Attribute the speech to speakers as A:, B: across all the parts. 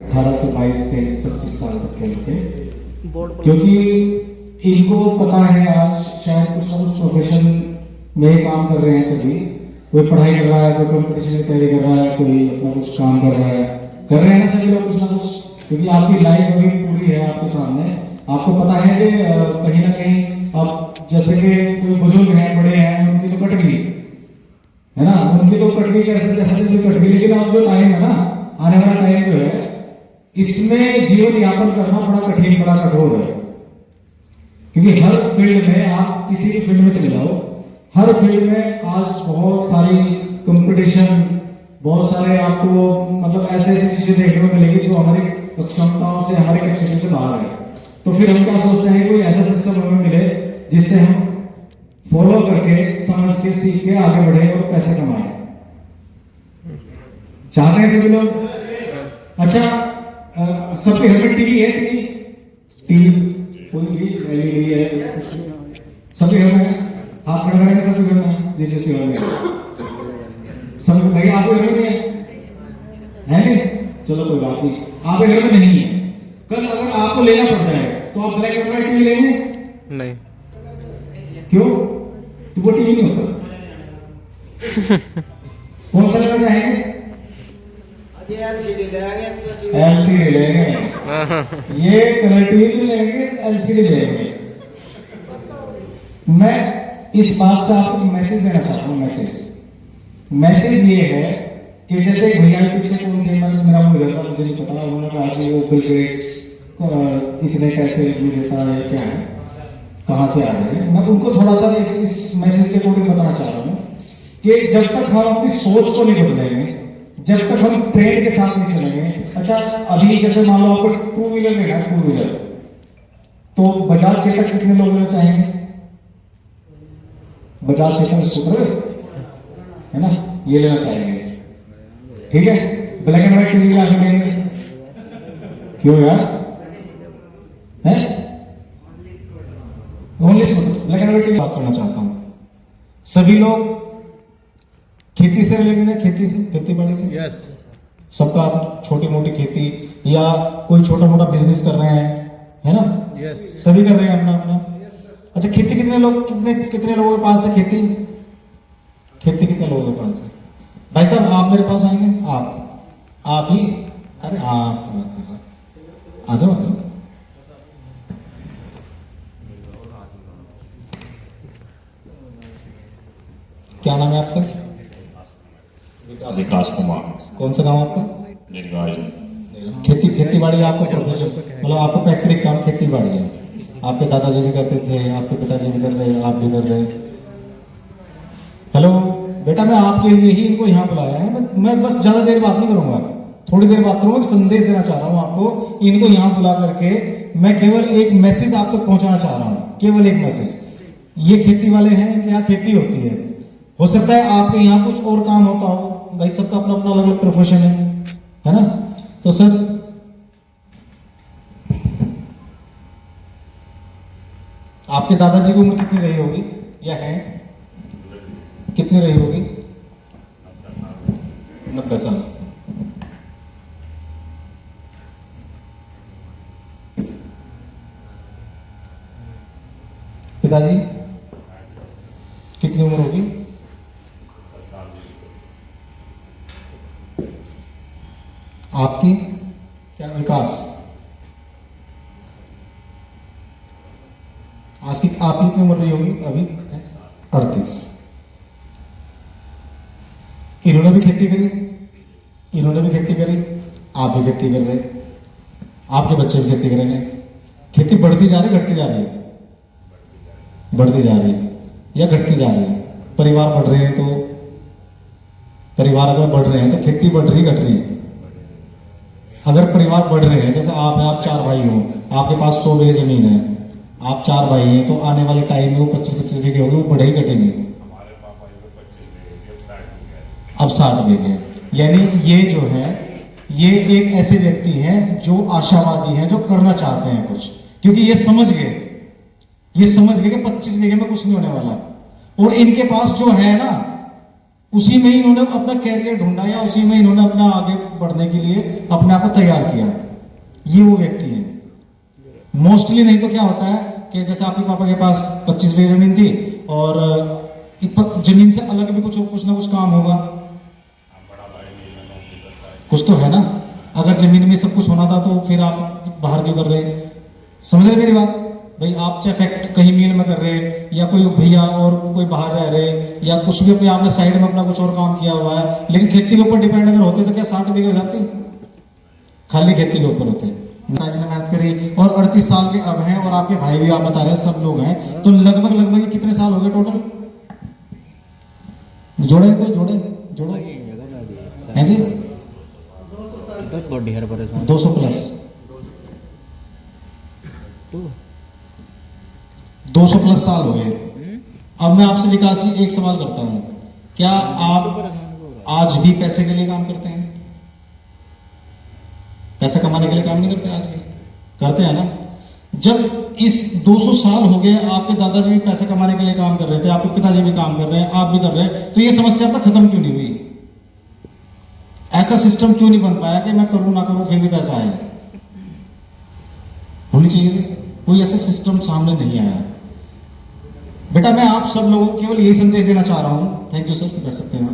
A: 18 से 22 से 25 साल तक के थे, क्योंकि इनको पता है आज शायद कुछ ना कुछ प्रोफेशन में काम कर रहे हैं सभी। कोई पढ़ाई कर रहा है, कोई कंपटीशन की तैयारी कर रहा है, कोई अपना कुछ काम कर रहे हैं ना सभी लोग कुछ ना कुछ, क्योंकि आपकी लाइफ अभी पूरी है आपके सामने। आपको पता है कि कहीं ना कहीं आप जैसे कि कोई बुजुर्ग हैं, बड़े हैं, उनकी तो कट गई है ना, उनकी तो कट गई, कैसे कैसे कट गई, लेकिन अब जो टाइम है ना, आने वाला टाइम जो है, इसमें जीवन यापन करना बड़ा कठिन, बड़ा कठोर है। क्योंकि हर फील्ड में, आप किसी भी फील्ड में चले जाओ, हर फील्ड में आज बहुत सारी कंपटीशन, बहुत सारे आपको मतलब ऐसे ऐसी चीजें देखने को मिलेगी जो हमारी क्षमताओं से, हमारे कैपेसिटी से बाहर है। तो फिर हम क्या सोचते हैं, कोई ऐसा सिस्टम हमें मिले जिससे हम फॉलो करके, समझ के, सीख के आगे बढ़े और पैसे कमाए। चाहते हैं सभी लोग? अच्छा, सबके घर में टीवी है? टीवी कोई भी एलईडी है, सबके घर में? हाथ खड़ा करेंगे सबके घर में, जिसके घर में सब भाई, आपके घर में है नहीं? चलो कोई बात नहीं, आपके घर में नहीं है। कल अगर आपको लेना पड़ता है तो आप ब्लैक एंड व्हाइट टीवी लेंगे?
B: नहीं।
A: क्यों? तो वो टीवी नहीं होता। कौन सा लेना चाहेंगे? एलसीडी लेंगे। ये कलर टीवी लेंगे, एलसीडी लेंगे। मैं इस बात से आपको मैसेज देना चाहता हूँ। मैसेज ये है कि जैसे भैया पीछे कौन थे, मतलब मेरा मुझे नहीं पता, उन्होंने कहा कि वो बिल गेट्स इतने पैसे देता है, क्या है, कहाँ से आ रहे हैं। मैं उनको थोड़ा सा इस मैसेज के अकॉर्डिंग बताना चाह रहा हूँ कि जब तक हम अपनी सोच को नहीं बदलेंगे, जब तक हम ट्रेंड के साथ नहीं चलेंगे। अच्छा, अभी जैसे मान लो आपको टू व्हीलर लेना है, टू व्हीलर, तो बजाज चेतक कितने लोग लेना चाहेंगे? बजाज चेतक स्कूटर है ना, ये लेना चाहेंगे, ठीक है। ब्लैक एंड व्हाइट टीवी ला सकेंगे? क्यों यार? है only black and white TV. बात करना चाहता हूं, सभी लोग खेती से रिलेटेड है, खेती से, खेती बाड़ी से।
B: यस।
A: सबका छोटी मोटी खेती या कोई छोटा मोटा बिजनेस कर रहे हैं, है ना?
B: यस।
A: सभी कर रहे हैं अपना अपना। अच्छा, खेती कितने लोगों के पास है? खेती कितने लोगों के पास है? भाई साहब, आप मेरे पास आएंगे? आप ही? अरे आप बात कर रहे, आ जाओ। क्या नाम है आपका?
C: विकास कुमार।
A: कौन सा गांव आपका? खेती बाड़ी आपका प्रोफेशन, मतलब आपको पैतृक काम खेती बाड़ी है? आपके दादाजी भी करते थे, आपके पिताजी भी कर रहे हैं, आप भी कर रहे हैं। हेलो बेटा, मैं आपके लिए ही इनको यहाँ बुलाया है। मैं बस ज्यादा देर बात नहीं करूंगा, थोड़ी देर बात करूंगा। संदेश देना चाह रहा हूँ आपको, इनको यहाँ बुला करके मैं केवल एक मैसेज आप तक पहुंचाना चाह रहा हूँ, केवल एक मैसेज। ये खेती वाले हैं, इनके यहाँ खेती होती है। हो सकता है आपके यहाँ कुछ और काम होता हो, भाई सबका अपना अपना अलग अलग प्रोफेशन है ना? तो सर, आपके दादाजी की उम्र कितनी रही होगी या है? कितनी रही होगी? 90 साल। पिताजी कितनी उम्र होगी? आपकी क्या? विकास, आज की आपकी कितनी उम्र रही होगी अभी? 38। इन्होंने भी खेती करी, आप भी खेती कर रहे, आपके बच्चे भी खेती करेंगे। खेती बढ़ती जा रही, घटती जा रही है? बढ़ती जा रही है या घटती जा रही है? परिवार बढ़ रहे हैं तो, परिवार अगर बढ़ रहे हैं तो खेती बढ़ रही, घट रही है? अगर परिवार बढ़ रहे हैं, जैसे आप हैं, आप 4 भाई हो, आपके पास 100 बीघे जमीन है, आप 4 भाई हैं, तो आने वाले टाइम में वो 25-25 बीघे होंगे, वो बढ़े ही घटेंगे? अब 60 बीघे। यानी ये जो है, ये एक ऐसे व्यक्ति हैं जो आशावादी हैं, जो करना चाहते हैं कुछ, क्योंकि ये समझ गए कि 25 बीघे में कुछ नहीं होने वाला। और इनके पास जो है ना, उसी में ही इन्होंने अपना कैरियर ढूंढा या उसी में इन्होंने अपना आगे बढ़ने के लिए अपने आप को तैयार किया। ये वो व्यक्ति है। मोस्टली नहीं तो क्या होता है कि जैसे आपके पापा के पास 25 बीघा जमीन थी और जमीन से अलग भी कुछ ना कुछ काम होगा, कुछ तो है ना। अगर जमीन में सब कुछ होना था तो फिर आप बाहर क्यों कर रहे? समझ रहे मेरी बात? भाई आप चाहे फैक्ट कहीं मिल में कर रहे या कोई भैया और कोई बाहर रह रहे या कुछ भी अपने आपने साइड में अपना कुछ और काम किया हुआ है, लेकिन खेती के ऊपर डिपेंड अगर होते तो क्या 60 बीघा हो जाती? खाली खेती के ऊपर होते। पिताजी ने मेहनत करी और 38 साल के अब हैं और आपके भाई भी आप बता रहे हैं सब लोग हैं, तो लगभग कितने साल हो गए टोटल? जोड़े जोड़ो हैं जी 200 प्लस 200 प्लस साल हो गए। अब मैं आपसे विकास जी एक सवाल करता हूं, क्या आप आज भी पैसे के लिए काम करते हैं? पैसा कमाने के लिए काम नहीं करते? आज भी करते हैं ना। जब इस 200 साल हो गए आपके दादाजी भी पैसा कमाने के लिए काम कर रहे थे, आपके पिताजी भी काम कर रहे हैं, आप भी कर रहे हैं, तो ये समस्या अब तक खत्म क्यों नहीं हुई? ऐसा सिस्टम क्यों नहीं बन पाया कि मैं करूं ना करूं फिर भी पैसा आएगा? होनी चाहिए। कोई ऐसा सिस्टम सामने नहीं आया। बेटा मैं आप सब लोगों को केवल यही संदेश देना चाह रहा हूं, थैंक यू सर, कर सकते हैं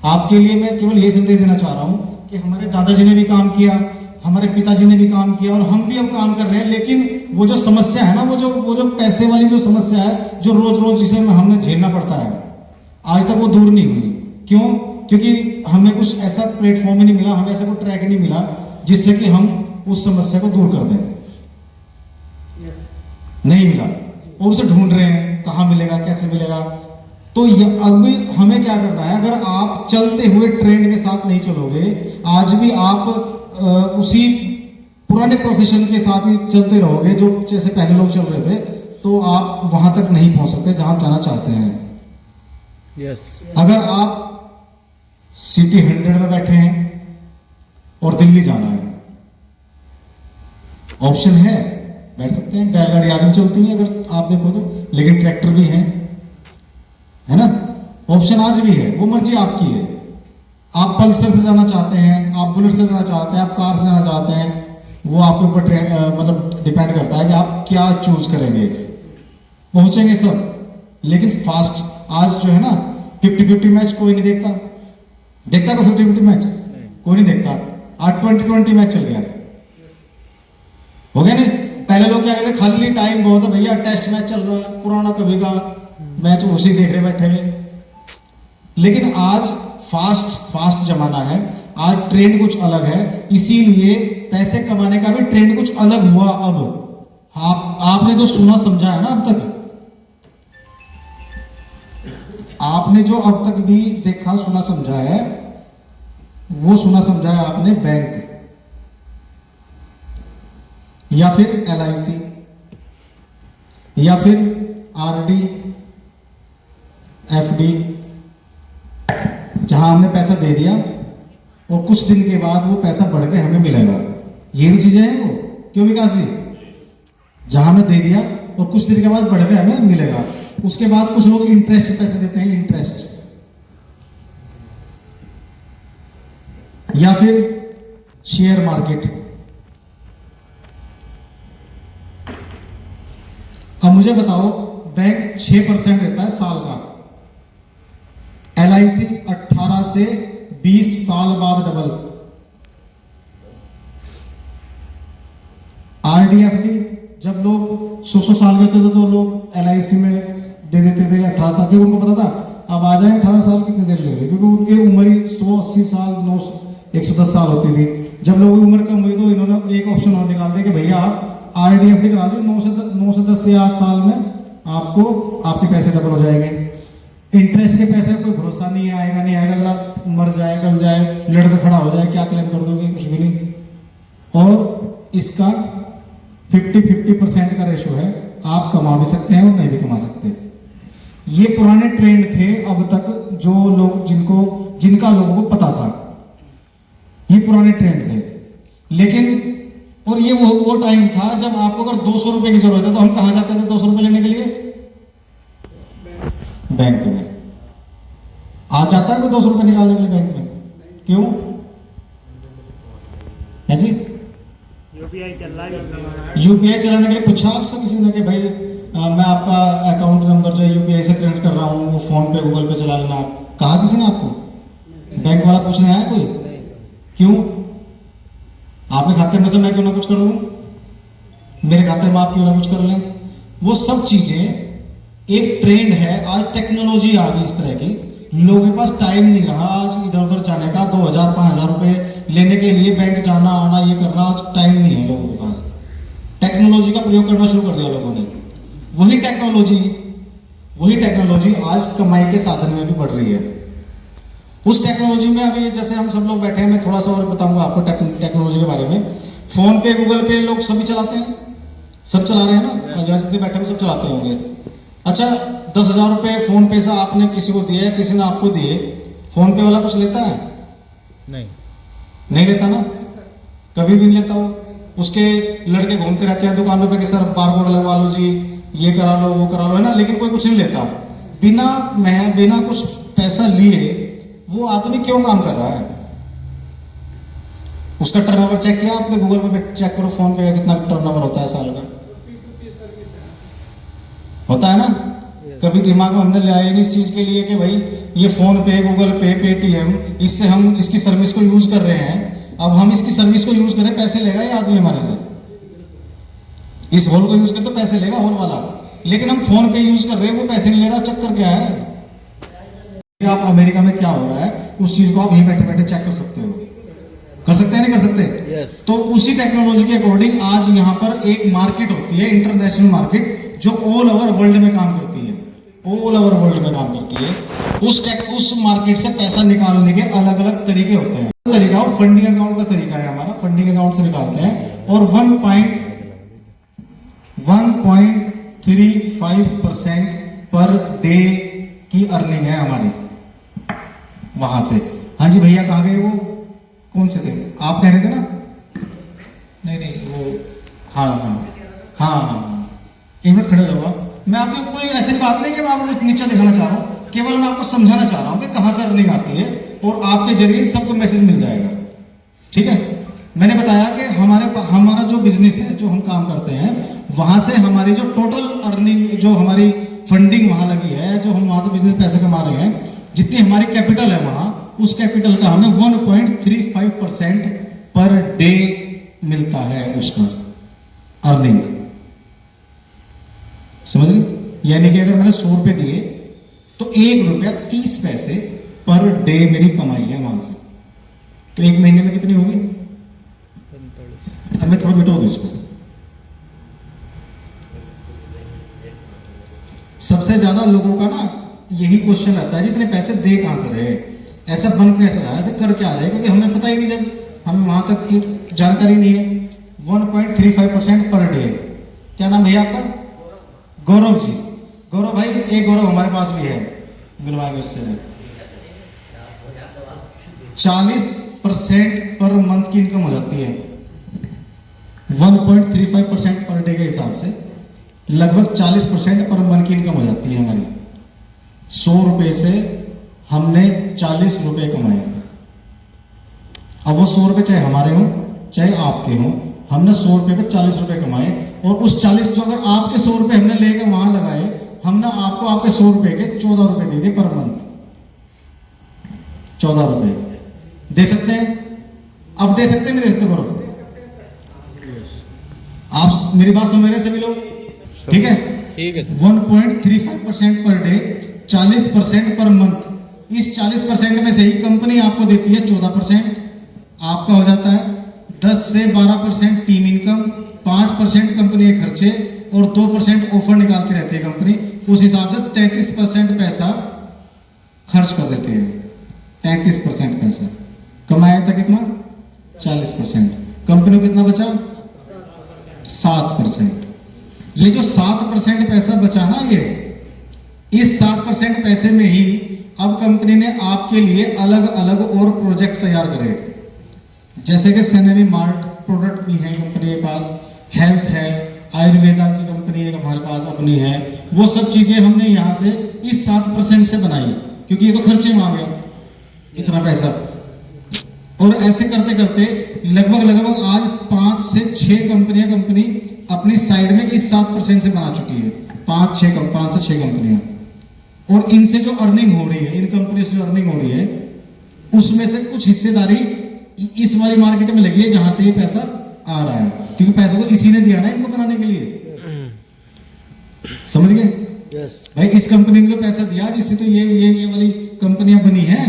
A: आपके लिए मैं केवल यही संदेश देना चाह रहा हूं कि हमारे दादाजी ने भी काम किया, हमारे पिताजी ने भी काम किया और हम भी अब काम कर रहे हैं, लेकिन वो जो समस्या है ना, वो जो पैसे वाली जो समस्या है, जो रोज रोज जिसे हमें झेलना पड़ता है, आज तक वो दूर नहीं हुई। क्यों? क्योंकि हमें कुछ ऐसा प्लेटफॉर्म ही नहीं मिला, हमें ऐसा कोई ट्रैक नहीं मिला जिससे कि हम उस समस्या को दूर कर दें। नहीं मिला और उसे ढूंढ रहे हैं, कहाँ मिलेगा, कैसे मिलेगा। तो अभी हमें क्या करना है? अगर आप चलते हुए ट्रेंड के साथ नहीं चलोगे, आज भी आप उसी पुराने प्रोफेशन के साथ ही चलते रहोगे जो जैसे पहले लोग चल रहे थे, तो आप वहां तक नहीं पहुंच सकते जहां जाना चाहते हैं।
B: यस।
A: अगर आप सिटी 100 में बैठे हैं और दिल्ली जाना है, ऑप्शन है, बैठ सकते हैं। बैलगाड़ी आज भी चलती है अगर आप देखो तो, लेकिन ट्रैक्टर भी है ना। ऑप्शन आज भी है, वो मर्जी आपकी है। आप पल्सर से जाना चाहते हैं, आप बुलेट से जाना चाहते हैं, आप कार से जाना चाहते हैं, वो आपके ऊपर मतलब डिपेंड करता है कि आप क्या चूज करेंगे। पहुंचेंगे सब, लेकिन फास्ट। आज जो है ना 50-50 मैच कोई नहीं देखता को 50-50 मैच कोई नहीं देखता। आज 20-20 मैच चल गया, हो गया नहीं? पहले लोग क्या कहते, खाली टाइम बहुत है भैया, टेस्ट मैच चल रहा है, पुराना कभी का मैच उसी देख रहे बैठे हैं। लेकिन आज फास्ट जमाना है, आज ट्रेंड कुछ अलग है, इसीलिए पैसे कमाने का भी ट्रेंड कुछ अलग हुआ। अब आपने जो सुना समझा है ना, अब तक आपने जो अब तक भी देखा सुना समझा है, वो सुना समझा है आपने बैंक या फिर LIC या फिर RD FD, जहां हमने पैसा दे दिया और कुछ दिन के बाद वो पैसा बढ़ के हमें मिलेगा। ये भी चीजें हैं वो, क्यों विकास जी? जहां हमने दे दिया और कुछ दिन के बाद बढ़ के हमें मिलेगा। उसके बाद कुछ लोग इंटरेस्ट पे पैसे देते हैं, इंटरेस्ट, या फिर शेयर मार्केट। अब मुझे बताओ, बैंक 6% देता है साल का, LIC 18 से 20 साल बाद डबल, RD FD जब लोग 100 साल के होते थे तो लोग LIC में दे देते थे 18 साल के, उनको पता था अब आ जाए 18 साल कितनी देर लगेगी, क्योंकि उनकी उम्र ही 180 साल 110 साल होती थी। जब लोगों की उम्र कम हुई तो इन्होंने एक ऑप्शन और निकाल दिया कि भैया आप RD FD करा दो, 9 से 10 या 8 साल में आपको आपके पैसे डबल हो जाएंगे। इंटरेस्ट के पैसे का कोई भरोसा नहीं है, आएगा नहीं आएगा, अगला मर जाए, गल जाए, लड़का खड़ा हो जाए, क्या क्लेम कर दोगे? कुछ भी नहीं। और इसका 50-50% का रेशो है, आप कमा भी सकते हैं और नहीं भी कमा सकते। ये पुराने ट्रेंड थे अब तक, जो लोग जिनका लोगों को पता था, ये पुराने ट्रेंड थे। लेकिन और ये वो टाइम था जब आपको अगर 200 रुपए की जरूरत है तो हम कहां जाते थे 200 रुपए लेने के लिए? बैंक में। आज जाता है कोई 200 रुपये निकालने के लिए बैंक में? क्यों है जी?
C: यूपीआई चल रहा है।
A: यूपीआई चलाने के लिए पूछा आपसे किसी ने कि भाई मैं आपका अकाउंट नंबर जो यूपीआई से कनेक्ट कर रहा हूँ वो फोन पे गूगल पे चला लेना, आप कहा किसी ने आपको? बैंक वाला पूछने आया कोई? क्यों? आपके खाते में से मैं क्यों ना कुछ कर लूं, मेरे खाते में आप क्यों ना कुछ कर लें? वो सब चीजें एक ट्रेंड है। आज टेक्नोलॉजी आ गई इस तरह की, लोगों के पास टाइम नहीं रहा आज इधर उधर जाने का। 2000-5000 रुपए लेने के लिए बैंक जाना आना ये करना, आज टाइम नहीं है लोगों के पास। टेक्नोलॉजी का प्रयोग करना शुरू कर दिया लोगों ने। वही टेक्नोलॉजी आज कमाई के साधन में भी बढ़ रही है। उस टेक्नोलॉजी में अभी जैसे हम सब लोग बैठे हैं, मैं थोड़ा सा और बताऊंगा आपको टेक्नोलॉजी के बारे में। फोन पे गूगल पे लोग सभी चलाते हैं, सब चला रहे हैं ना, आज जितने बैठे हैं सब चलाते होंगे। अच्छा 10,000 रुपए फोन पे से आपने किसी को दिए, किसी ने आपको दिए, फोन पे वाला कुछ लेता है? नहीं लेता ना, कभी भी नहीं लेता वो। उसके लड़के घूमते रहते हैं दुकानों पे कि सर बारकोड लगवा लो जी, ये करा लो वो करा लो, है ना, लेकिन कोई कुछ नहीं लेता। बिना कुछ पैसा लिए वो आदमी क्यों काम कर रहा है? उसका टर्नओवर चेक किया आपने? गूगल पे चेक करो फोन पे का कितना टर्नओवर होता है साल का, होता है ना? कभी दिमाग में हमने ले आया नहीं इस चीज के लिए कि भाई ये फोन पे गूगल पे पेटीएम, इससे हम इसकी सर्विस को यूज कर रहे हैं, अब हम इसकी सर्विस को यूज करें, पैसे लेगा ये आदमी हमारे से? इस होल को यूज करते तो पैसे लेगा होल वाला, लेकिन हम फोन पे यूज कर रहे हैं, वो पैसे नहीं ले रहा। चक्कर क्या है? आप अमेरिका में क्या हो रहा है उस चीज को आप यहीं बैठे बैठे चेक कर सकते हो। कर सकते हैं नहीं कर सकते?
B: Yes.
A: तो उसी टेक्नोलॉजी के अकॉर्डिंग आज यहाँ पर एक मार्केट होती है, इंटरनेशनल मार्केट, जो ऑल ओवर वर्ल्ड में काम करती है। ऑल ओवर वर्ल्ड में काम करती है। उस मार्केट से पैसा निकालने के अलग अलग तरीके होते हैं। तरीका फंडिंग अकाउंट का तरीका है हमारा, फंडिंग अकाउंट से निकालते हैं और 1.35% पर डे की अर्निंग है हमारी वहां से। हाँ जी भैया कहाँ गए वो? कौन से थे आप? कह रहे थे ना? नहीं वो हाँ, एक मिनट खड़े रहो आप। मैं आपको कोई ऐसी बात नहीं कि मैं आपको नीचा दिखाना चाह रहा हूँ, केवल मैं आपको समझाना चाह रहा हूँ कि कहाँ से अर्निंग आती है और आपके जरिए सबको मैसेज मिल जाएगा। ठीक है, मैंने बताया कि हमारा जो बिजनेस है, जो हम काम करते हैं, वहां से हमारी जो टोटल अर्निंग, जो हमारी फंडिंग वहां लगी है, जो हम वहां से बिजनेस पैसे कमा रहे हैं, जितनी हमारी कैपिटल है वहां, उस कैपिटल का हमें 1.35% पर डे मिलता है उसका अर्निंग। समझ रहे? यानी कि अगर मैंने 100 रुपए दिए तो 1 रुपया 30 पैसे पर डे मेरी कमाई है वहां से। तो एक महीने में कितनी होगी? अब मैं थोड़ा मिटा दूं इसको। सबसे ज्यादा लोगों का ना यही क्वेश्चन रहता है, जितने पैसे दे कहां से रहे, ऐसा बन कैसे रहा, ऐसे कर क्या रहे, क्योंकि हमें पता ही नहीं, जब हमें वहां तक की जानकारी नहीं है। 1.35% पर डे। क्या नाम भैया आपका? गौरव जी। गौरव भाई, एक गौरव हमारे पास भी है, मिलवाएंगे उससे। 40% पर मंथ की इनकम हो जाती है। 1.35% पर डे के हिसाब से लगभग 40% पर मंथ की इनकम हो जाती है हमारी। 100 रुपए से हमने 40 रुपए कमाए। अब वो 100 रुपए चाहे हमारे हों चाहे आपके हों, हमने 100 रुपए पे 40 रुपए कमाए, और उस 40 जो अगर आपके 100 रुपए हमने लेके वहां लगाए, हमने आपको आपके 100 रुपए के 14 रुपए दे दिए पर मंथ। 14 रुपए दे सकते हैं? अब दे सकते हैं नहीं दे सकते? करो आप मेरी बात समझ रहे हैं सभी लोग? ठीक है, 1.35% पर डे, 40% पर मंथ। इस 40% में से ही कंपनी आपको देती है 14%, आपका हो जाता है 10 से 12% टीम इनकम, 5% कंपनी के खर्चे और 2% ऑफर निकालती रहती है कंपनी। उस हिसाब से 33% पैसा खर्च कर देती है। 33% पैसा कमाया था कितना? 40%। कंपनी को कितना बचा? 7%। ये जो 7% पैसा बचा ना, ये इस 7% पैसे में ही अब कंपनी ने आपके लिए अलग अलग और प्रोजेक्ट तैयार करे, जैसे कि सैनिटरी मार्ट प्रोडक्ट भी है कंपनी के पास, हेल्थ है, आयुर्वेदा की कंपनी है हमारे पास अपनी है। वो सब चीजें हमने यहाँ से इस 7% से बनाई, क्योंकि ये तो खर्चे में आ गया।
D: इतना पैसा। और ऐसे करते करते लगभग आज 5 से 6 कंपनी अपनी साइड में इस 7% से बना चुकी है। 5 से 6 कंपनियां। और इनसे जो अर्निंग हो रही है, इन कंपनी से जो अर्निंग हो रही है, उसमें से कुछ हिस्सेदारी इस वाली मार्केट में लगी है जहां से ये पैसा आ रहा है, क्योंकि पैसा तो इसी ने दिया ना इनको बनाने के लिए। समझ गए?
B: यस
D: भाई इस कंपनी ने तो पैसा दिया जिससे तो ये वाली कंपनियां बनी हैं।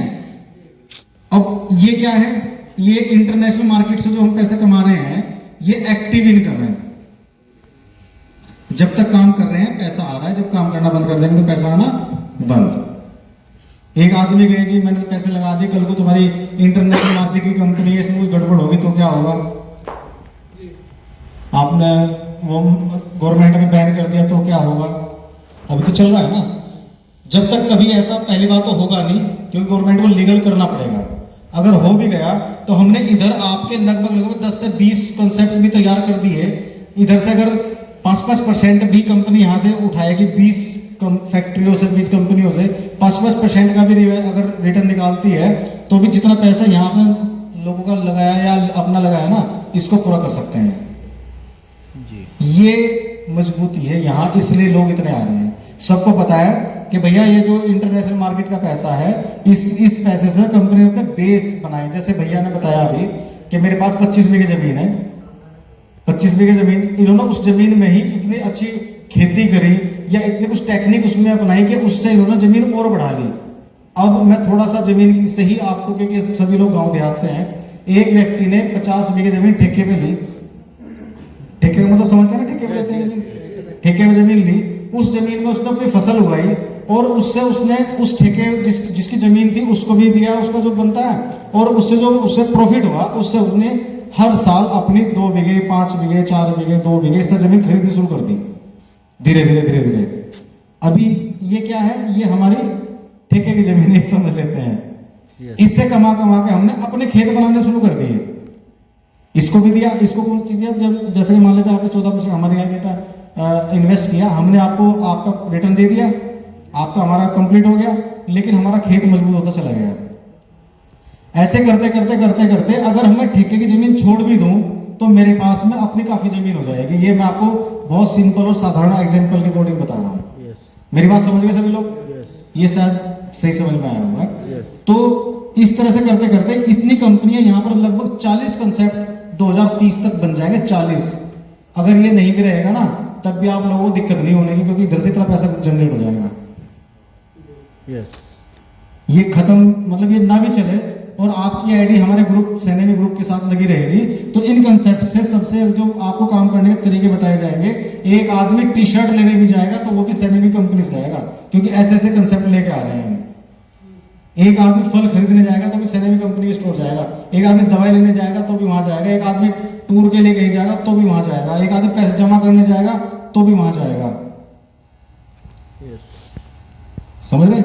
D: अब ये क्या है, ये इंटरनेशनल मार्केट से जो हम पैसा कमा रहे हैं, ये एक्टिव इनकम है। जब तक काम कर रहे हैं पैसा आ रहा है, जब काम करना बंद कर देंगे तो पैसा आना बंद। एक आदमी गए जी मैंने पैसे लगा दिए, कल को तुम्हारी इंटरनेशनल मार्केट की कंपनी है, इसमें कुछ गड़बड़ होगी तो क्या होगा? आपने वो गवर्नमेंट ने बैन कर दिया तो क्या होगा? अभी तो चल रहा है ना। जब तक कभी ऐसा, पहली बात तो होगा नहीं, क्योंकि गवर्नमेंट को लीगल करना पड़ेगा। अगर हो भी गया तो हमने इधर आपके लगभग 10 से 20 कंसेप्ट भी तैयार कर दिए। इधर से अगर 5% भी कंपनी यहाँ से उठाएगी, 20 फैक्ट्रियों से, 20 कंपनियों से 5% का भी अगर रिटर्न निकालती है, तो भी जितना पैसा यहाँ पे लोगों का लगाया या अपना लगाया ना, इसको पूरा कर सकते हैं जी। ये मजबूती है यहाँ, इसलिए लोग इतने आ रहे हैं। सबको पता है कि भैया ये जो इंटरनेशनल मार्केट का पैसा है, इस पैसे से कंपनी ने अपने बेस बनाए। जैसे भैया ने बताया अभी कि मेरे पास 25 बीघे जमीन है, 25 बीघे जमीन, इन्होंने उस जमीन में ही इतनी अच्छी खेती करी या इतनी कुछ टेक्निक उसमें अपनाई कि उससे इन्होंने जमीन और बढ़ा ली। अब मैं थोड़ा सा जमीन से ही आपको, क्योंकि सभी लोग गांव देहात से हैं, एक व्यक्ति ने 50 बीघे जमीन ठेके पे ली। ठेके का मतलब समझते हैं ना, ठेके पे लेते हैं, ठेके में जमीन ली। उस जमीन में उसने अपनी फसल उगाई और उससे उसने उस ठेके जिसकी जमीन थी उसको भी दिया उसका जो बनता है, और उससे प्रॉफिट हुआ, उससे उसने हर साल अपनी 2 बीघे, 5 बीघे, 4 बीघे, 2 बीघे इस तरह जमीन खरीदनी शुरू कर दी, धीरे धीरे। अभी ये क्या है, ये हमारी ठेके की जमीन है, समझ लेते हैं। इससे कमा के हमने अपने खेत बनाने शुरू कर दिए। इसको भी दिया, इसको कौन किया? जब जैसे मान लेते आपने 14% हमारे यहाँ बेटा इन्वेस्ट किया, हमने आपको आपका रिटर्न दे दिया, आपका हमारा कंप्लीट हो गया, लेकिन हमारा खेत मजबूत होता चला गया। ऐसे करते करते अगर मैं ठेके की जमीन छोड़ भी दूं तो मेरे पास में अपनी काफी जमीन हो जाएगी। ये मैं आपको बहुत सिंपल और साधारण एग्जांपल के अकॉर्डिंग बता रहा हूँ। मेरी बात समझ गए सभी लोग? ये शायद सही समझ में आया होगा। तो इस तरह से करते करते इतनी कंपनियां यहाँ पर लगभग 40 कंसेप्ट 2030 तक बन जाएंगे। 40 अगर ये नहीं भी रहेगा ना, तब भी आप लोगों को दिक्कत नहीं होने की, क्योंकि इधर से इतना पैसा जनरेट हो जाएगा। ये खत्म, मतलब ये ना भी चले और आपकी आईडी हमारे ग्रुप, सैनिक ग्रुप के साथ लगी रहेगी, तो इन कंसेप्ट से सबसे जो आपको काम करने के तरीके बताए जाएंगे। एक आदमी टी शर्ट लेने भी जाएगा तो वो भी सैनिक कंपनी से आएगा, क्योंकि ऐसे कंसेप्ट लेके आ रहे हैं। एक आदमी फल खरीदने जाएगा तो भी सैनिक कंपनी के स्टोर जाएगा, एक आदमी दवाई लेने जाएगा तो भी वहां जाएगा, एक आदमी टूर के लिए कहीं जाएगा तो भी वहां जाएगा, एक आदमी पैसे जमा करने जाएगा तो भी वहां जाएगा। समझ रहे?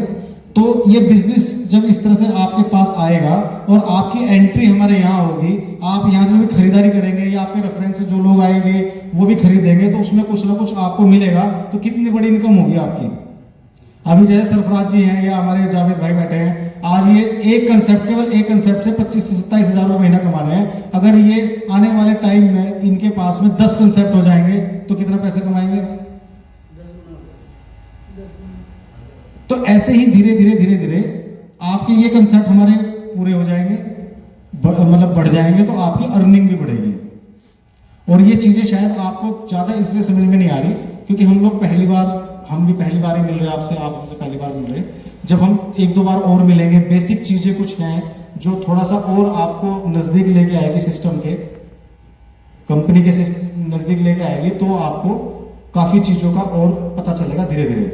D: तो ये बिजनेस जब इस तरह से आपके पास आएगा और आपकी एंट्री हमारे यहाँ होगी, आप यहाँ से भी खरीदारी करेंगे या आपके रेफरेंस से जो लोग आएंगे वो भी खरीदेंगे, तो उसमें कुछ ना कुछ आपको मिलेगा, तो कितनी बड़ी इनकम होगी आपकी। अभी जैसे सरफराज जी हैं या हमारे जावेद भाई बैठे हैं, आज ये एक कंसेप्ट, केवल एक कंसेप्ट से 25 से 27 हज़ार रुपये महीना कमा रहे हैं। अगर ये आने वाले टाइम में इनके पास में 10 कंसेप्ट हो जाएंगे तो कितना पैसा कमाएंगे? तो ऐसे ही धीरे धीरे आपके ये कंसेप्ट हमारे पूरे हो जाएंगे, मतलब बढ़ जाएंगे, तो आपकी अर्निंग भी बढ़ेगी। और ये चीजें शायद आपको ज्यादा इसलिए समझ में नहीं आ रही क्योंकि हम भी पहली बार ही मिल रहे हैं आपसे, आप हमसे पहली बार मिल रहे हैं। जब हम 1-2 बार और मिलेंगे, बेसिक चीजें कुछ हैं जो थोड़ा सा और आपको नजदीक लेके आएगी, सिस्टम के, कंपनी के नजदीक लेके आएगी, तो आपको काफी चीजों का और पता चलेगा धीरे धीरे।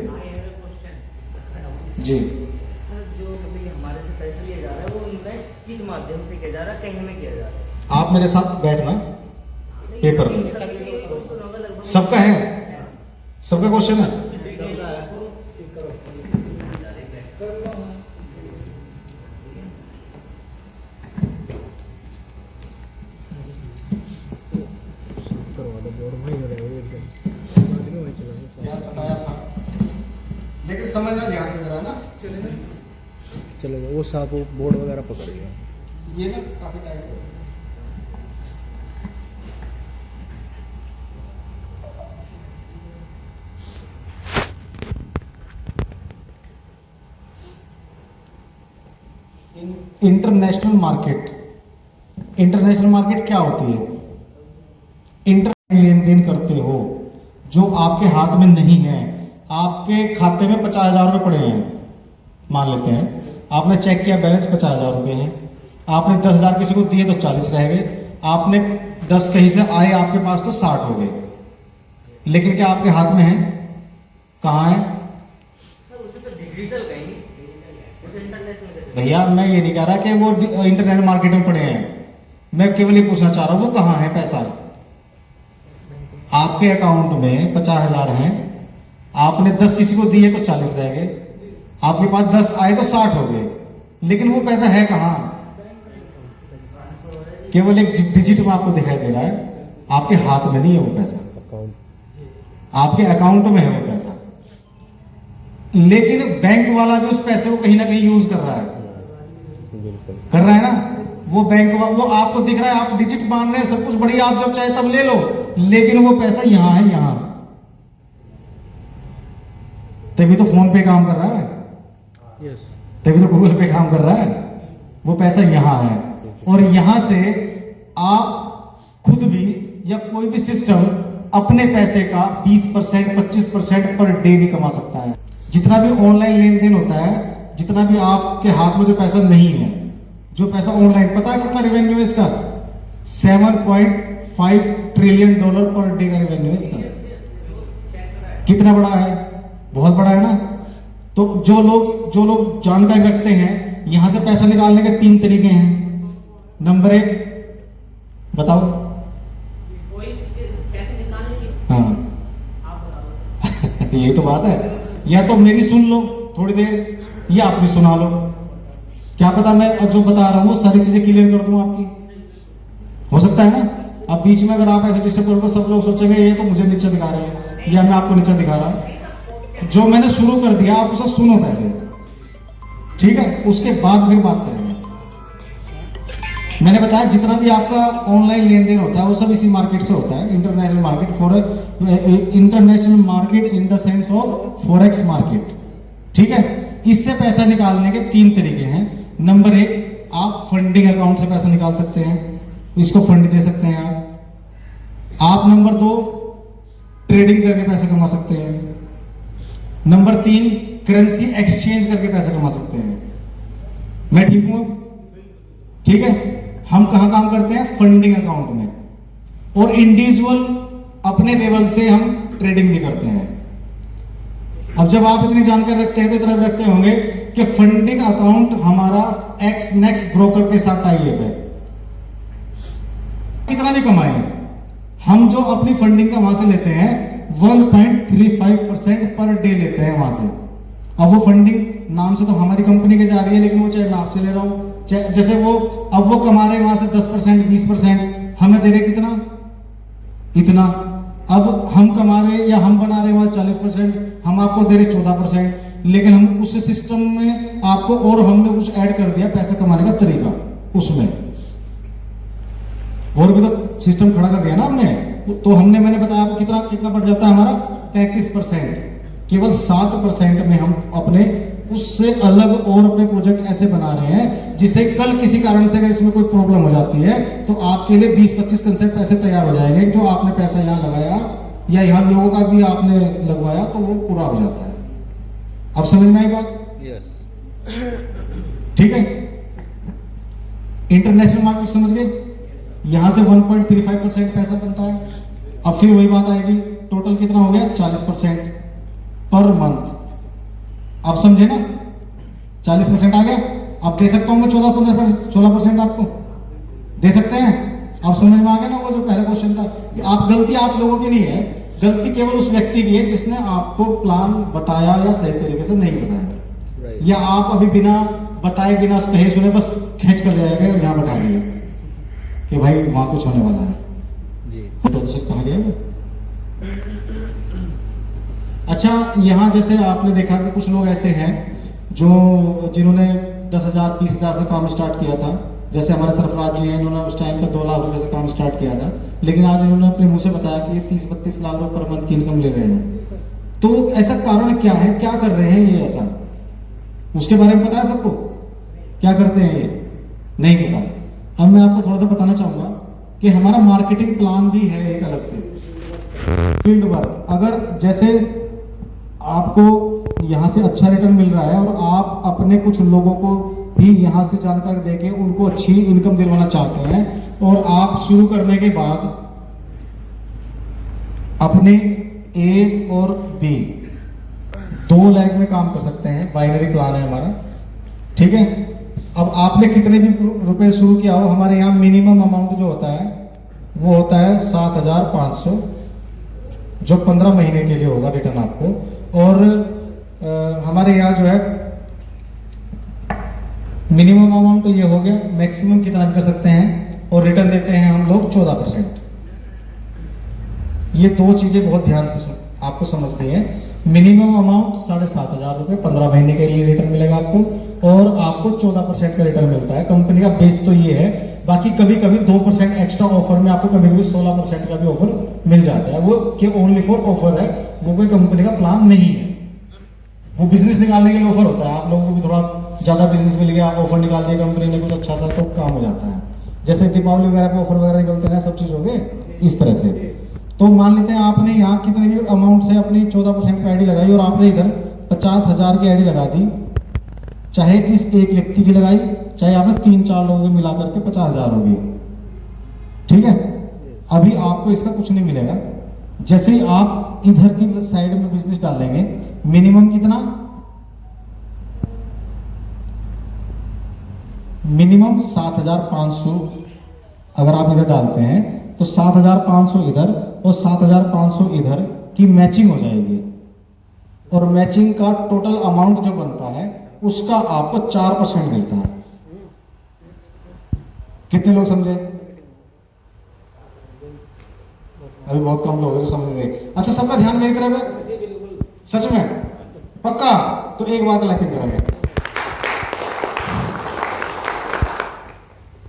D: जी
E: सर, जो अभी हमारे से पैसा लिया जा रहा है वो इन्वेस्ट किस माध्यम से किया जा रहा है, कहीं में किया जा रहा है?
D: आप मेरे साथ बैठना पेपर में, सबका है, सबका क्वेश्चन है। यार बताया था, लेकिन समझना ध्यान से जरा ना।
B: चलेगा, वो साफ वो बोर्ड वगैरह पकड़ेगा।
D: ये ना काफी टाइट है। इंटरनेशनल मार्केट क्या होती है? इंटरनेट लेन देन करते हो जो आपके हाथ में नहीं है, आपके खाते में 50,000 रुपये पड़े हैं, मान लेते हैं आपने चेक किया बैलेंस 50,000 रुपये है, आपने 10,000 किसी को दिए तो 40 रह गए, आपने 10 कहीं से आए आपके पास तो 60 हो गए, लेकिन क्या आपके हाथ में है? कहाँ है?
E: सर उसे तो डिजिटल कहेंगे, उसे इंटरनेशनल कहते हैं।
D: भैया मैं ये नहीं कह रहा कि वो इंटरनेट मार्केट में पड़े हैं, मैं केवल ये पूछना चाह रहा हूँ वो कहाँ है पैसा? आपके अकाउंट में 50,000 हैं, आपने 10 किसी को दिए तो 40 रह गए, आपके पास 10 आए तो 60 हो गए, लेकिन वो पैसा है कहाँ? केवल एक डिजिट में आपको दिखाई दे रहा है, आपके हाथ में नहीं है वो पैसा, आपके अकाउंट में है वो पैसा। लेकिन बैंक वाला भी उस पैसे को कहीं ना कहीं यूज कर रहा है ना? वो बैंक वो आपको दिख रहा है, आप डिजिट मान रहे हैं, सब कुछ बढ़िया, आप जब चाहे तब ले लो, लेकिन वो पैसा यहां है, यहां। तभी तो फोन पे काम कर रहा है,
B: यस,
D: तभी तो गूगल पे काम कर रहा है, वो पैसा यहां है। और यहां से आप खुद भी या कोई भी सिस्टम अपने पैसे का 20% 25% पर डे भी कमा सकता है। जितना भी ऑनलाइन लेन देन होता है, जितना भी आपके हाथ में जो पैसा नहीं है, जो पैसा ऑनलाइन, पता है कितना रेवेन्यू है इसका? $7.5 ट्रिलियन पर डे का रेवेन्यू है इसका। कितना बड़ा है? बहुत बड़ा है ना? तो जो लोग जानकारी रखते हैं, यहां से पैसा निकालने के 3 तरीके हैं। नंबर 1 बताओ। हाँ यही तो बात है, या तो मेरी सुन लो थोड़ी देर, या अपनी सुना लो। क्या पता मैं जो बता रहा हूँ सारी चीजें क्लियर कर दूं आपकी, हो सकता है ना? अब बीच में अगर आप ऐसे डिस्टर्ब कर दो, सब लोग सोचेंगे ये तो मुझे नीचा दिखा रहे हैं या मैं आपको नीचा दिखा रहा। जो मैंने शुरू कर दिया आप उसे सुनो पहले, ठीक है? उसके बाद फिर बात करेंगे। मैंने बताया जितना भी आपका ऑनलाइन लेन देन होता है वो सब इसी मार्केट से होता है। International market international market in the sense of forex market, ठीक है? इससे पैसा निकालने के 3 तरीके हैं। नंबर 1, आप फंडिंग अकाउंट से पैसा निकाल सकते हैं, इसको फंड दे सकते हैं आप। नंबर 2, ट्रेडिंग करके पैसा कमा सकते हैं। नंबर 3, करेंसी एक्सचेंज करके पैसा कमा सकते हैं। मैं ठीक हूं? ठीक है? हम कहां काम करते हैं? फंडिंग अकाउंट में। और इंडिविजुअल अपने लेवल से हम ट्रेडिंग भी करते हैं। अब जब आप इतनी जानकारी रखते हैं तो इतना भी रखते होंगे कि फंडिंग अकाउंट हमारा एक्स नेक्स्ट ब्रोकर के साथ टाई है। कितना भी कमाए, हम जो अपनी फंडिंग का वहां से लेते हैं 1.35% पर डे लेते हैं वहां से। अब वो फंडिंग नाम से तो हमारी कंपनी के जा रही है, लेकिन वो चाहे मैं आपसे ले रहा हूं, जैसे वो अब वो कमा रहे वहां से 10% 20%, हमें दे रहे कितना? इतना। अब हम कमा रहे या हम बना रहे वहां 40%, हम आपको दे रहे 14%, लेकिन हम उस सिस्टम में आपको और हमने कुछ ऐड कर दिया पैसा कमाने का तरीका उसमें, और भी तो सिस्टम खड़ा कर दिया ना हमने। तो हमने, मैंने बताया आपको कितना बढ़ जाता है हमारा? 33%। केवल 7% में हम अपने उससे अलग और अपने प्रोजेक्ट ऐसे बना रहे हैं जिससे कल किसी कारण से अगर इसमें कोई प्रॉब्लम हो जाती है तो आपके लिए 20-25 कंसेप्ट पैसे तैयार हो जाएंगे। जो आपने पैसा यहाँ लगाया या यहाँ लोगों का भी आपने लगवाया तो वो पूरा हो जाता है। अब समझ में आई बात?
B: यस,
D: ठीक है? इंटरनेशनल मार्केट समझ गए? यहां से 1.35% पैसा बनता है। अब फिर वही बात आएगी, टोटल कितना हो गया? 40% पर मंथ। आप समझे ना? 40% आ गया। अब दे सकता हूं मैं 16% आपको दे सकते हैं। आप समझ में आ गया ना? वो जो पहला क्वेश्चन था, आप गलती आप लोगों की नहीं है, गलती केवल उस व्यक्ति की है जिसने आपको प्लान बताया या सही तरीके से नहीं बताया, या आप अभी बिना बताए बिना कहे सुने बस खींच कर ले आएगा और यहाँ बैठा दिए कि भाई वहां कुछ होने वाला है जी। प्रतिशत कहाँ गया वो? अच्छा, यहाँ जैसे आपने देखा कि कुछ लोग ऐसे हैं जो जिन्होंने 10,000 20,000 से काम स्टार्ट किया था। जैसे हमारे सरफराज जी हैं, इन्होंने उस टाइम पे 2 लाख रुपए से काम स्टार्ट किया था, लेकिन आज इन्होंने अपने मुंह से बताया कि ये 30-32 लाख रुपए पर मंथ की इनकम ले रहे हैं। तो ऐसा कारण क्या है, क्या कर रहे हैं ये ऐसा, उसके बारे में पता है सबको? क्या करते हैं ये? नहीं पता। अब मैं आपको थोड़ा सा बताना चाहूंगा कि हमारा मार्केटिंग प्लान भी है एक अलग से, फील्ड वर्क। अगर जैसे आपको यहाँ से अच्छा रिटर्न मिल रहा है और आप अपने कुछ लोगों को भी यहाँ से जानकारी देके उनको अच्छी इनकम दिलवाना चाहते हैं, और आप शुरू करने के बाद अपने ए और बी 2 लेग में काम कर सकते हैं। बाइनरी प्लान है हमारा, ठीक है। अब आपने कितने भी रुपए शुरू किया हो, हमारे यहाँ मिनिमम अमाउंट जो होता है वो होता है 7,500, जो 15 महीने के लिए होगा रिटर्न आपको। और हमारे यहाँ जो है मिनिमम अमाउंट तो ये हो गया, मैक्सिमम कितना भी कर सकते हैं, और रिटर्न देते हैं हम लोग 14%। ये 2 चीजें बहुत ध्यान से आपको समझनी है। मिनिमम अमाउंट 7,500 रुपये 15 महीने के लिए रिटर्न मिलेगा आपको, और आपको 14% का रिटर्न मिलता है। कंपनी का बेस तो ये है, बाकी कभी कभी 2% एक्स्ट्रा ऑफर में आपको कभी कभी 16% का भी ऑफर मिल जाता है। वो कि ओनली फॉर ऑफर है, वो कोई कंपनी का प्लान नहीं है, वो बिजनेस निकालने के लिए ऑफर होता है। आप लोगों को भी थोड़ा ज़्यादा बिजनेस मिल गया, ऑफर निकाल दिया कंपनी ने कुछ अच्छा सा, तो काम हो जाता है। जैसे दीपावली वगैरह पे ऑफर वगैरह निकलते हैं, सब चीज़ हो गए इस तरह से। तो मान लेते हैं आपने यहाँ कितने भी अमाउंट से अपनी 14% की आईडी लगाई, और आपने इधर 50,000 की आईडी लगा दी, चाहे इस एक व्यक्ति की लगाई, चाहे आपने 3-4 लोगों को मिला करके 50,000 होगी, ठीक है। अभी आपको इसका कुछ नहीं मिलेगा। जैसे ही आप इधर की साइड में बिजनेस डालेंगे, मिनिमम कितना, मिनिमम 7,500 अगर आप इधर डालते हैं तो 7,500 इधर और 7,500 इधर की मैचिंग हो जाएगी, और मैचिंग का टोटल अमाउंट जो बनता है उसका आपको 4% मिलता है। कितने लोग समझे? अभी बहुत कम लोग हैं जो समझ गए। अच्छा, सबका ध्यान मेरी तरफ है? सच में? पक्का? तो एक बार क्लैपिंग करेंगे।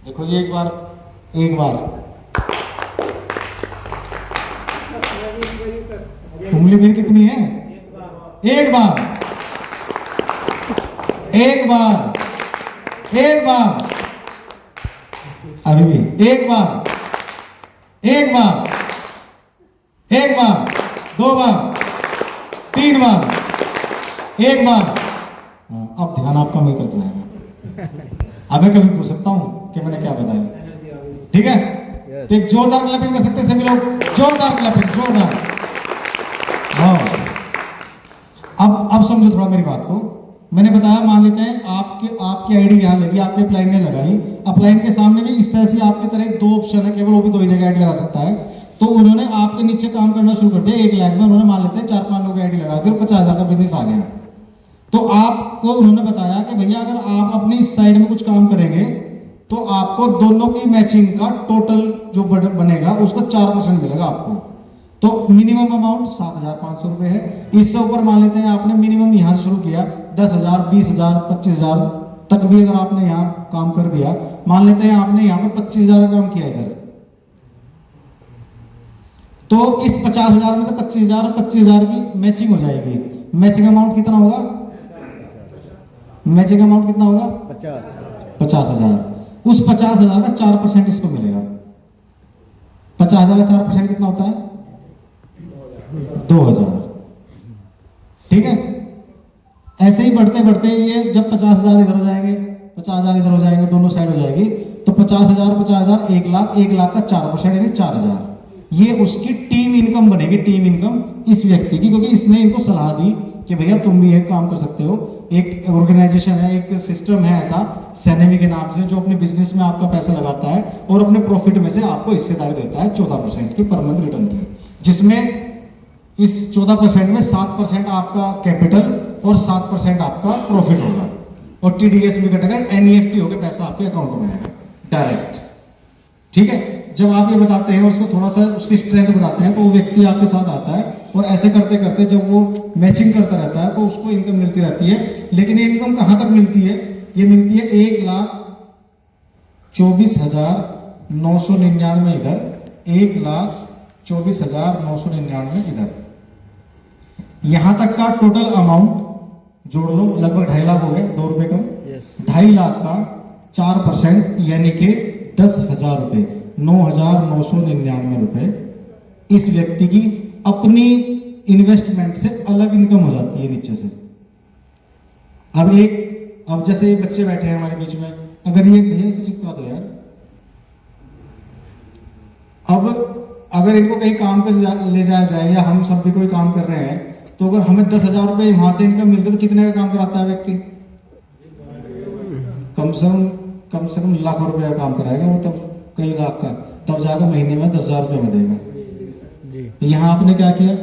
D: देखो जी, एक बार उंगली मेरी कितनी है? एक बार अभी भी एक बार 2 बार 3 बार, एक बार। अब ध्यान आपका मेरे तरफ रहेगा। अब मैं कभी पूछ सकता हूं कि मैंने क्या बताया, ठीक है? तो एक जोरदार क्लैपिंग कर सकते हैं सभी लोग, जोरदार क्लैपिंग, जोरदार। हाँ, अब समझो थोड़ा मेरी बात को। मैंने बताया, मान लेते हैं आपकी आईडी यहाँ लगी, आपके अपलाइन ने लगाई, अपलाइन के सामने भी इस तरह से आपकी तरह 2 ऑप्शन है, केवल वो भी 2 ही जगह आईडी लगा सकता है। तो उन्होंने आपके नीचे काम करना शुरू कर दिया, 1 लाख में उन्होंने मान लेते हैं 4-5 लोग आईडी लगा दी और 50,000 का बिजनेस आ गया। तो आपको उन्होंने बताया कि भैया अगर आप अपनी इस साइड में कुछ काम करेंगे तो आपको दोनों की मैचिंग का टोटल जो बनेगा उसका 4% मिलेगा आपको। तो मिनिमम अमाउंट 7,500 रुपये है। इससे ऊपर मान लेते हैं आपने मिनिमम यहाँ से शुरू किया 10,000, 20,000, 25,000 तक भी अगर आपने यहाँ काम कर दिया, मान लेते हैं आपने यहाँ पे 25,000 का काम किया इधर, तो इस 50,000 में से 25,000 और 25,000 की मैचिंग हो जाएगी। मैचिंग अमाउंट कितना होगा? मैचिंग अमाउंट कितना होगा? 50,000। उस 50,000 का 4% इसको मिलेगा। 50,000 का 4% कितना होता है? 2,000, ठीक है। ऐसे ही बढ़ते बढ़ते ये जब 50,000 इधर हो जाएंगे, 50,000 इधर हो जाएंगे, दोनों साइड हो जाएगी, तो 50,000, 50,000, 1 लाख, 1 लाख का 4% यानी 4,000। ये उसकी टीम इनकम बनेगी, टीम इनकम इस व्यक्ति की, क्योंकि इसने इनको सलाह दी कि भैया तुम भी एक काम कर सकते हो। एक ऑर्गेनाइजेशन है, एक सिस्टम है ऐसा सैनेमी के नाम से, जो अपने बिजनेस में आपका पैसा लगाता है और अपने प्रॉफिट में से आपको हिस्सेदारी देता है 14% की पर मंथ रिटर्न की, जिसमें इस 14% में 7% आपका कैपिटल और 7% आपका प्रॉफिट होगा, और TDS भी कटेगा, NEFT होकर पैसा आपके अकाउंट में आएगा डायरेक्ट, ठीक है। जब आप ये बताते हैं और उसको थोड़ा सा उसकी स्ट्रेंथ बताते हैं तो वो व्यक्ति आपके साथ आता है, और ऐसे करते करते जब वो मैचिंग करता रहता है तो उसको इनकम मिलती रहती है। लेकिन ये इनकम कहाँ तक मिलती है? ये मिलती है 1,24,999 इधर, 1,24,999 इधर। यहां तक का टोटल अमाउंट जोड़ लो, लगभग 2.5 लाख हो गए, 2 रुपए कम।
B: यस
D: 2.5 लाख का 4% यानी कि 10,000 रुपए, 9,999 रुपए इस व्यक्ति की अपनी इन्वेस्टमेंट से अलग इनकम हो जाती है नीचे से। अब जैसे ये बच्चे बैठे हैं हमारे बीच में, अगर ये भैया इसे चिपका दो यार। अब अगर इनको कहीं काम पे ले जाया जाए या हम सब भी कोई काम कर रहे हैं, तो अगर हमें 10,000 रुपए वहां से इनकम मिलती है तो कितने का काम कराता है व्यक्ति? कम से कम लाखों रुपए का काम कराएगा वो, तब कई लाख का, तब जाकर महीने में 10,000 रुपए में देगा।
B: जी
D: यहाँ आपने क्या किया,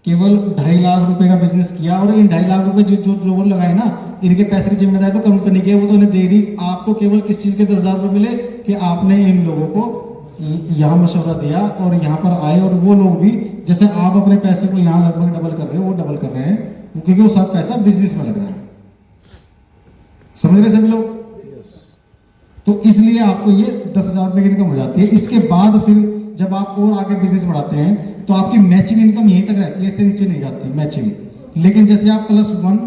D: केवल 2.5 लाख रुपए का बिजनेस किया, और इन 2.5 लाख रुपए जो लगाए ना, इनके पैसे की जिम्मेदारी तो कंपनी की है, वो तो उन्हें दे रही। आपको केवल किस चीज के 10,000 रुपए मिले कि आपने इन लोगों को यहाँ मशवरा दिया और यहाँ पर आए, और वो लोग भी जैसे आप अपने पैसे को यहाँ लगभग डबल कर रहे हो, वो डबल कर रहे हैं, क्योंकि वो सब पैसा बिजनेस में लग रहा है। समझ रहे सभी लोग? तो इसलिए आपको ये 10,000 रुपए की इनकम हो जाती है। इसके बाद फिर जब आप और आगे बिजनेस बढ़ाते हैं तो आपकी मैचिंग इनकम यहीं तक रहती है, इससे नीचे नहीं जाती मैचिंग। लेकिन जैसे आप +1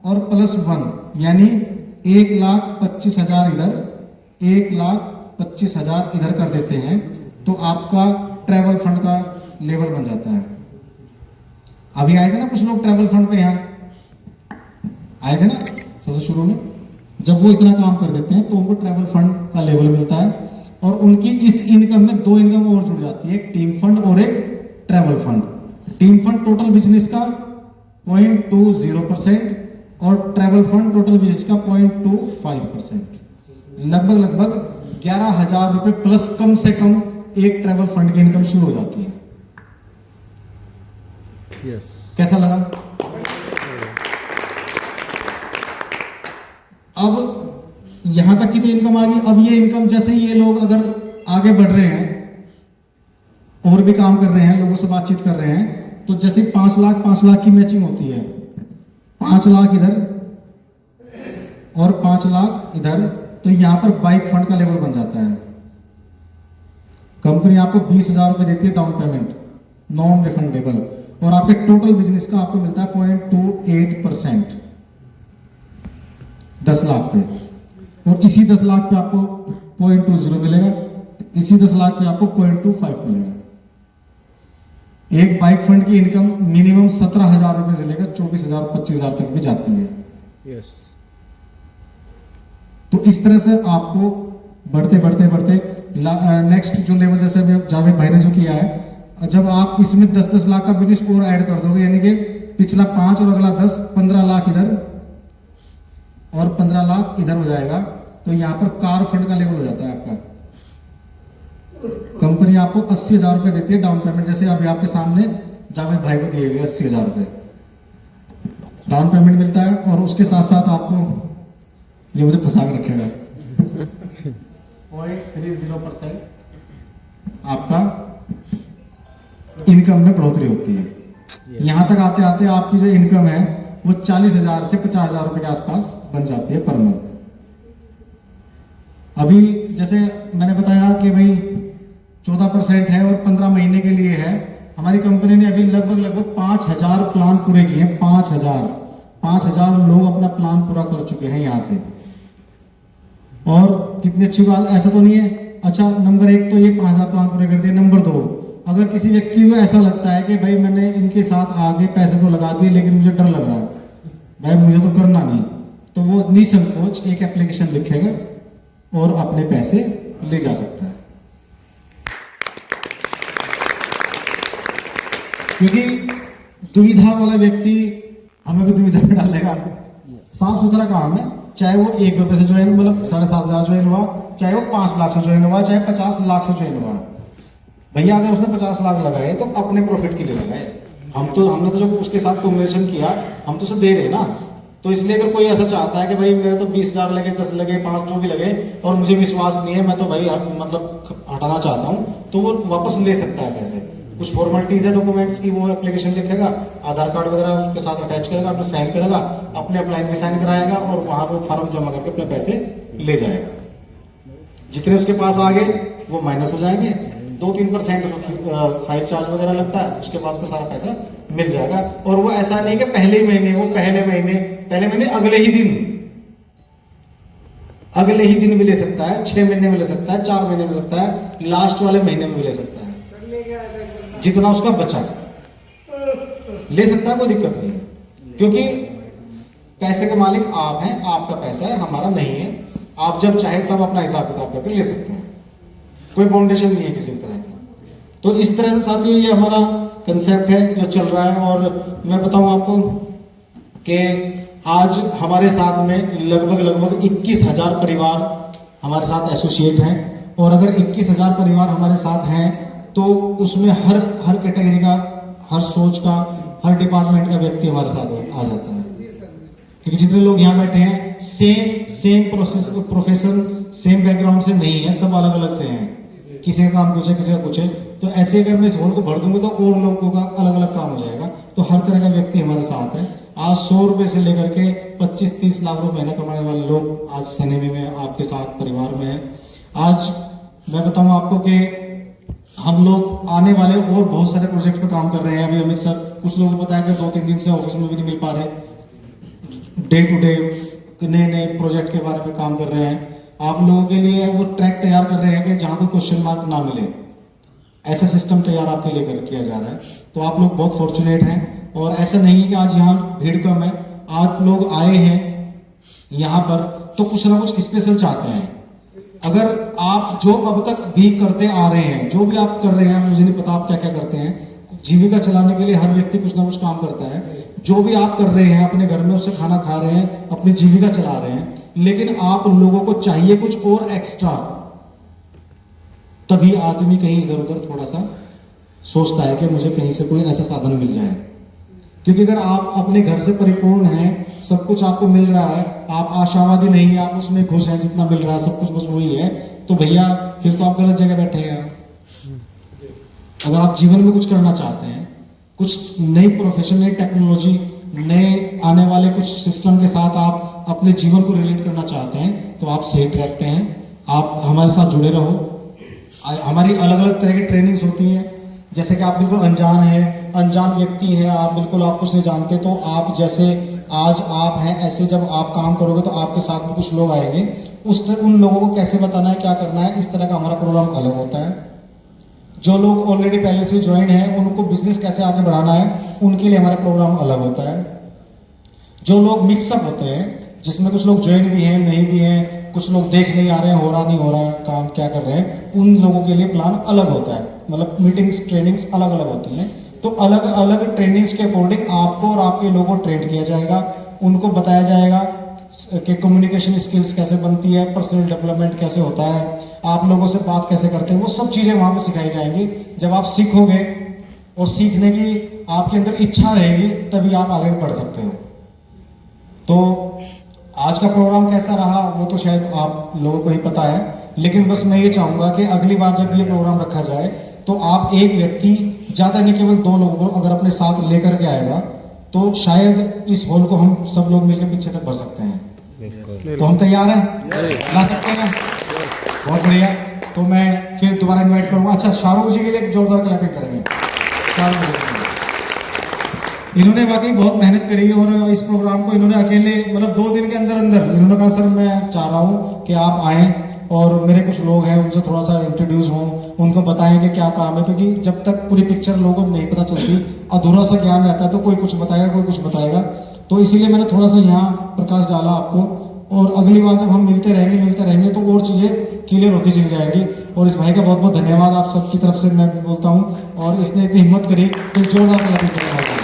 D: और +1 यानी 1,25,000 इधर, 1,25,000 इधर कर देते हैं, तो आपका ट्रैवल फंड का लेवल बन जाता है। अभी आए थे ना कुछ लोग ट्रैवल फंड पे, यहाँ आए थे ना सबसे शुरू में, जब वो इतना काम कर देते हैं तो उनको ट्रैवल फंड का लेवल मिलता है, और उनकी इस इनकम में 2 इनकम और जुड़ जाती है, एक टीम फंड और एक travel fund. Team fund total business का 0.20% और ट्रैवल फंड टोटल बिजनेस का 0.25%। लगभग 11,000 रुपए प्लस कम से कम एक ट्रैवल फंड की इनकम शुरू हो जाती है।
B: यस
D: कैसा लगा? अब यहां तक की तो इनकम आ गई। अब ये इनकम जैसे ही ये लोग अगर आगे बढ़ रहे हैं और भी काम कर रहे हैं, लोगों से बातचीत कर रहे हैं, तो जैसे 5 लाख की मैचिंग होती है, 5 लाख इधर और 5 लाख इधर, तो यहां पर बाइक फंड का लेवल बन जाता है। कंपनी आपको 20,000 रुपए देती है डाउन पेमेंट, नॉन रिफंडेबल, और आपके टोटल बिजनेस का आपको मिलता है 0.28%, 10 लाख पे। और इसी 10 लाख पे आपको 0.20 मिलेगा, इसी 10 लाख पे आपको 0.25 मिलेगा। एक बाइक फंड की इनकम मिनिमम 17,000 रुपए से लेकर 24,000 25,000 तक भी जाती है।
B: यस
D: तो इस तरह से आपको बढ़ते नेक्स्ट जो लेवल, जैसे जावेद भाई ने जो किया है, जब आप इसमें 10-10 लाख का बिजनेस और ऐड कर दोगे, यानी कि पिछला 5 और अगला 10, 15 लाख इधर और 15 लाख इधर हो जाएगा, तो यहाँ पर कार फंड का लेवल हो जाता है आपका। कंपनी आपको 80,000 रुपए देती है डाउन पेमेंट, जैसे अभी आपके सामने जावेद भाई को दिए गए 80,000 रुपए डाउन पेमेंट मिलता है, और उसके साथ साथ आपको, ये मुझे फंसा के रखेगा, 0.30% आपका इनकम में बढ़ोतरी होती है। यहां तक आते आते आपकी जो इनकम है वो 40,000 से 50,000 रुपए के आसपास बन जाती है पर मंथ। अभी जैसे मैंने बताया कि भाई 14% है और 15 महीने के लिए है। हमारी कंपनी ने अभी लगभग 5,000 प्लान पूरे किए हैं। 5,000 लोग अपना प्लान पूरा कर चुके हैं यहाँ से। और कितनी अच्छी बात, ऐसा तो नहीं है। अच्छा, नंबर 1 तो ये 5,000 प्लान पूरे कर दिए। नंबर 2, अगर किसी व्यक्ति को ऐसा लगता है कि भाई मैंने इनके साथ आगे पैसे तो लगा दिए लेकिन मुझे डर लग रहा है, भाई मुझे तो करना नहीं, तो वो निसंकोच एक एप्लीकेशन लिखेगा और अपने पैसे ले जा सकता है। क्योंकि दुविधा वाला व्यक्ति हमें भी दुविधा में डालेगा। साफ सुथरा काम है, चाहे वो 1 रुपए से ज्वाइन, मतलब 7,500 ज्वाइन हुआ, चाहे वो 5 लाख से ज्वाइन हुआ, चाहे 50 लाख से ज्वाइन हुआ। भैया अगर उसने 50 लाख लगाए तो अपने प्रॉफिट के लिए लगाए। हमने तो जो उसके साथ कॉम्बिनेशन किया, हम तो उसे दे रहे हैं ना। तो इसलिए अगर कोई ऐसा चाहता है कि भाई मेरे तो 20,000 लगे, 10 लगे, 5 जो भी लगे और मुझे विश्वास नहीं है, मैं तो भाई मतलब हटाना चाहता हूँ, तो वो वापस ले सकता है पैसे। कुछ फॉर्मेलिटीज है डॉक्यूमेंट्स की, वो एप्लीकेशन लिखेगा, आधार कार्ड वगैरह उसके साथ अटैच करेगा, अपना साइन करेगा, अपने अप्लाई में साइन कराएगा और वहाँ पे फॉर्म जमा करके अपने पैसे ले जाएगा। जितने उसके पास आ गए वो माइनस हो जाएंगे, 2-3% फाइल चार्ज वगैरह लगता है, उसके बाद उसको सारा पैसा मिल जाएगा। और वो ऐसा नहीं कि पहले महीने, वो पहले महीने अगले ही दिन भी ले सकता है, 6 महीने में ले सकता है, 4 महीने में ले सकता है, लास्ट वाले महीने में भी ले सकता है, जितना उसका बचा ले सकता है, कोई दिक्कत नहीं। क्योंकि पैसे के मालिक आप हैं, आपका पैसा है, हमारा नहीं है। आप जब चाहे तब अपना हिसाब किताब करके ले सकते हैं, कोई बाउंडेशन नहीं है किसी तरह की। तो इस तरह से साथियों ये हमारा कंसेप्ट है जो चल रहा है। और मैं बताऊं आपको कि आज हमारे साथ में लगभग 21,000 परिवार हमारे साथ एसोसिएट हैं। और अगर 21,000 परिवार हमारे साथ हैं तो उसमें हर कैटेगरी का, हर सोच का, हर डिपार्टमेंट का व्यक्ति हमारे साथ आ जाता है। क्योंकि जितने लोग यहाँ बैठे हैं सेम प्रोफेशन, सेम बैकग्राउंड से नहीं है, सब अलग अलग से हैं। किसी का काम कुछ है, किसी का कुछ है। तो ऐसे अगर मैं इस हॉल को भर दूंगा तो और लोगों का अलग अलग काम हो जाएगा। तो हर तरह का व्यक्ति हमारे साथ है। आज 100 रुपए से लेकर के 25-30 लाख रुपए महीना कमाने वाले लोग आज सनेमी में आपके साथ परिवार में है। आज मैं बताऊं आपको कि हम लोग आने वाले और बहुत सारे प्रोजेक्ट पे काम कर रहे हैं। अभी अमित सर कुछ लोगों को बताया कि 2-3 दिन से ऑफिस में भी नहीं मिल पा रहे, डे टू डे नए प्रोजेक्ट के बारे में काम कर रहे हैं। आप लोगों के लिए वो ट्रैक तैयार कर रहे हैं कि जहाँ कोई क्वेश्चन मार्क ना मिले, ऐसा सिस्टम तैयार आपके लिए किया जा रहा है। तो आप लोग बहुत फॉर्चुनेट हैं। और ऐसा नहीं है कि आज यहाँ भीड़ कम है, आप लोग आए हैं यहाँ पर तो कुछ ना कुछ स्पेशल चाहते हैं। अगर आप जो अब तक भी करते आ रहे हैं, जो भी आप कर रहे हैं, मुझे नहीं पता आप क्या क्या करते हैं, जीविका चलाने के लिए हर व्यक्ति कुछ ना कुछ काम करता है। जो भी आप कर रहे हैं अपने घर में, उससे खाना खा रहे हैं, अपनी जीविका चला रहे हैं, लेकिन आप लोगों को चाहिए कुछ और एक्स्ट्रा। तभी आदमी कहीं इधर उधर थोड़ा सा सोचता है कि मुझे कहीं से कोई ऐसा साधन मिल जाए। क्योंकि अगर आप अपने घर से परिपूर्ण हैं, सब कुछ आपको मिल रहा है, आप आशावादी नहीं है, आप उसमें खुश हैं, जितना मिल रहा है सब कुछ बस वही है, तो भैया फिर तो आप गलत जगह बैठे हैं। अगर आप जीवन में कुछ करना चाहते हैं, कुछ नई प्रोफेशन, नई टेक्नोलॉजी, नए आने वाले कुछ सिस्टम के साथ आप अपने जीवन को रिलेट करना चाहते हैं, तो आप सही ट्रैक पे हैं। आप हमारे साथ जुड़े रहो। हमारी अलग अलग तरह की ट्रेनिंग्स होती हैं। जैसे कि आप बिल्कुल अनजान व्यक्ति हैं, आप बिल्कुल आप कुछ नहीं जानते, तो आप जैसे आज आप हैं, ऐसे जब आप काम करोगे तो आपके साथ में कुछ लोग आएंगे, उन लोगों को कैसे बताना है, क्या करना है, इस तरह का हमारा प्रोग्राम अलग होता है। जो लोग ऑलरेडी पहले से ज्वाइन हैं, उनको बिजनेस कैसे आगे बढ़ाना है, उनके लिए हमारा प्रोग्राम अलग होता है। जो लोग मिक्सअप होते हैं, जिसमें कुछ लोग ज्वाइन भी हैं, नहीं भी हैं, कुछ लोग देख नहीं आ रहे हैं, हो रहा नहीं हो रहा है काम, क्या कर रहे हैं, उन लोगों के लिए प्लान अलग होता है। मतलब मीटिंग्स, ट्रेनिंग्स अलग अलग होती हैं। तो अलग अलग ट्रेनिंग्स के अकॉर्डिंग आपको और आपके लोगों को ट्रेन किया जाएगा। उनको बताया जाएगा कि कम्युनिकेशन स्किल्स कैसे बनती है, पर्सनल डेवलपमेंट कैसे होता है, आप लोगों से बात कैसे करते हैं, वो सब चीज़ें वहाँ पे सिखाई जाएंगी। जब आप सीखोगे और सीखने की आपके अंदर इच्छा रहेगी, तभी आप आगे बढ़ सकते हो। तो आज का प्रोग्राम कैसा रहा वो तो शायद आप लोगों को ही पता है, लेकिन बस मैं ये चाहूँगा कि अगली बार जब ये प्रोग्राम रखा जाए तो आप एक व्यक्ति, ज़्यादा नहीं केवल 2 लोगों को अगर अपने साथ लेकर के आएगा, तो शायद इस हॉल को हम सब लोग मिलकर पीछे तक बढ़ सकते हैं। तो हम तैयार हैं, ला सकते हैं। बहुत बढ़िया। तो मैं फिर दोबारा इनवाइट करूँगा। अच्छा, शाहरुख जी के लिए जोरदार क्लैपिंग करेंगे। शाहरुख जी इन्होंने वाकई बहुत मेहनत करी और इस प्रोग्राम को इन्होंने अकेले, मतलब 2 दिन के अंदर इन्होंने कहा सर मैं चाह रहा हूँ कि आप आएँ और मेरे कुछ लोग हैं उनसे थोड़ा सा इंट्रोड्यूस हों, उनको बताएं कि क्या काम है। क्योंकि जब तक पूरी पिक्चर लोगों को नहीं पता चलती, अधूरा सा ज्ञान रहता है, तो कोई कुछ बताएगा, कोई कुछ बताएगा। तो इसीलिए मैंने थोड़ा सा यहाँ प्रकाश डाला आपको। और अगली बार जब हम मिलते रहेंगे तो और चीज़ें क्लियर होती चली जाएगी। और इस भाई का बहुत बहुत धन्यवाद आप सबकी तरफ से मैं भी बोलता हूँ। और इसने इतनी हिम्मत करी कि जोरदार क्लैपिंग करना।